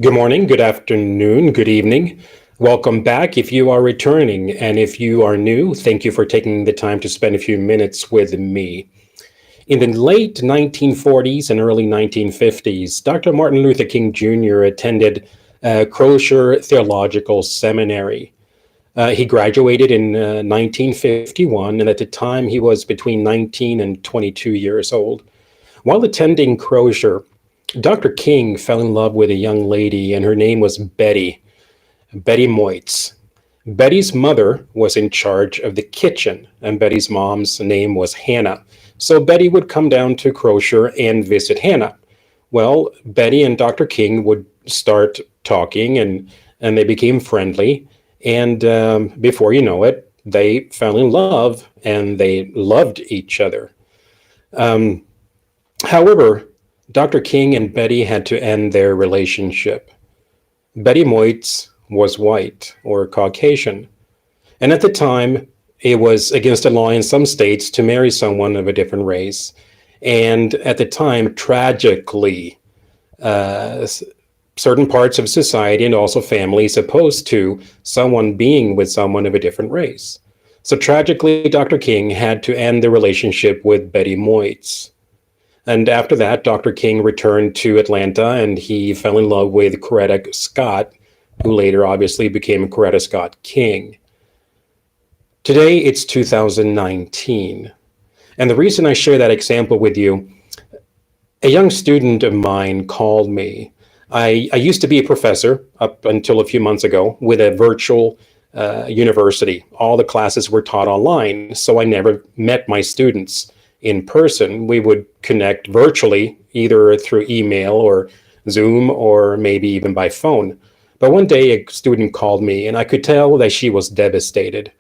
Good morning, good afternoon, good evening. Welcome back if you are returning. And if you are new, thank you for taking the time to spend a few minutes with me. In the late 1940s and early 1950s, Dr. Martin Luther King Jr. attended Crozer Theological Seminary. He graduated in 1951, and at the time he was between 19 and 22 years old. While attending Crozer, Dr. King fell in love with a young lady, and her name was Betty Moitz. Betty's mother was in charge of the kitchen, and Betty's mom's name was Hannah. So Betty would come down to Crozer and visit Hannah. Well, Betty and Dr. King would start talking, and they became friendly. And before you know it, they fell in love and they loved each other. Um, However, Dr. King and Betty had to end their relationship. Betty Moitz was white or Caucasian, and at the time, it was against the law in some states to marry someone of a different race. And at the time, tragically, uh, certain parts of society and also families opposed to someone being with someone of a different race. So tragically, Dr. King had to end the relationship with Betty Moitz. And after that, Dr. King returned to Atlanta and he fell in love with Coretta Scott, who later obviously became Coretta Scott King. Today, it's 2019. And the reason I share that example with you, a young student of mine called me. I used to be a professor up until a few months ago with a virtual university. All the classes were taught online, so I never met my students in person. We would connect virtually, either through email or Zoom or maybe even by phone. But one day a student called me and I could tell that she was devastated.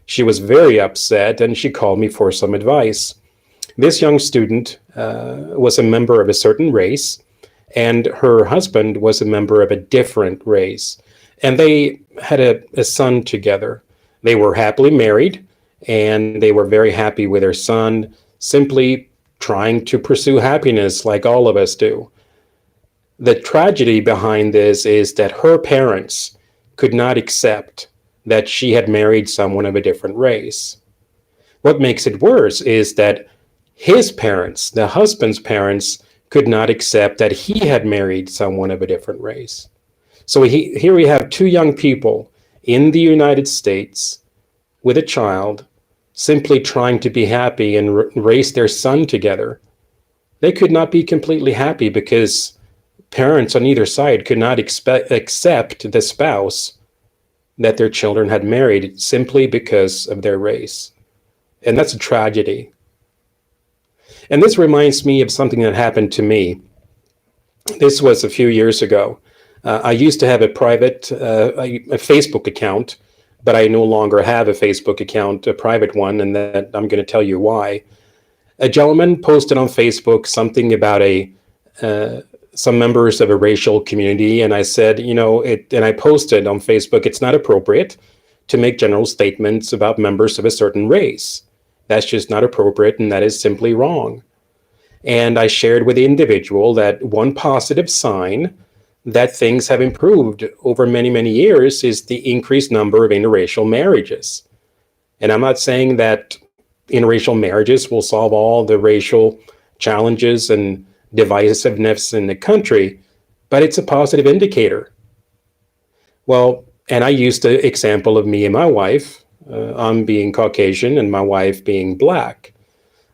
She was very upset and she called me for some advice. This young student was a member of a certain race, and her husband was a member of a different race. And they had a son together. They were happily married, and they were very happy with their son, simply trying to pursue happiness like all of us do. The tragedy behind this is that her parents could not accept that she had married someone of a different race. What makes it worse is that his parents, the husband's parents, could not accept that he had married someone of a different race. So here we have two young people in the United States with a child simply trying to be happy and raise their son together. They could not be completely happy because parents on either side could not accept the spouse that their children had married simply because of their race. And that's a tragedy. And this reminds me of something that happened to me. This was a few years ago. I used to have a private a Facebook account, but I no longer have a Facebook account, a private one, and that I'm going to tell you why. A gentleman posted on Facebook something about some members of a racial community, and I said, and I posted on Facebook, it's not appropriate to make general statements about members of a certain race. That's just not appropriate, and that is simply wrong. And I shared with the individual that one positive sign that things have improved over many, many years is the increased number of interracial marriages. And I'm not saying that interracial marriages will solve all the racial challenges and divisiveness in the country, but it's a positive indicator. Well, and I used the example of me and my wife. I'm being Caucasian and my wife being black.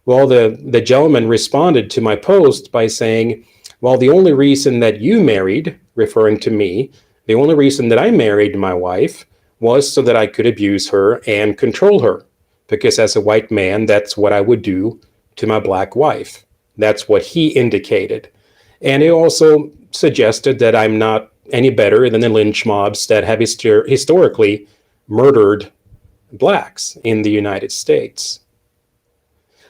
Well, the gentleman responded to my post by saying, well, the only reason that you married, referring to me, the only reason that I married my wife was so that I could abuse her and control her. Because as a white man, that's what I would do to my black wife. That's what he indicated. And he also suggested that I'm not any better than the lynch mobs that have historically murdered blacks in the United States.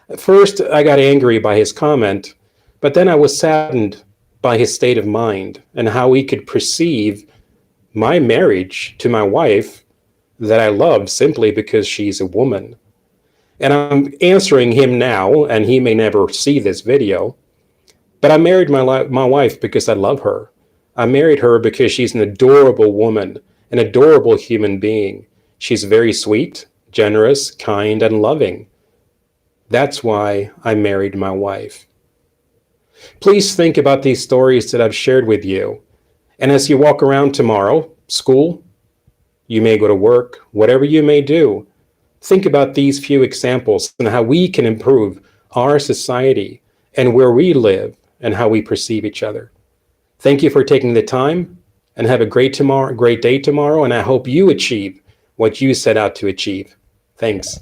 At first, I got angry by his comment, but then I was saddened by his state of mind and how he could perceive my marriage to my wife that I love simply because she's a woman. And I'm answering him now, and he may never see this video, but I married my wife because I love her. I married her because she's an adorable woman, an adorable human being. She's very sweet, generous, kind, and loving. That's why I married my wife. Please think about these stories that I've shared with you. And as you walk around tomorrow, school, you may go to work, whatever you may do, think about these few examples and how we can improve our society and where we live and how we perceive each other. Thank you for taking the time and have a great day tomorrow. And I hope you achieve what you set out to achieve. Thanks.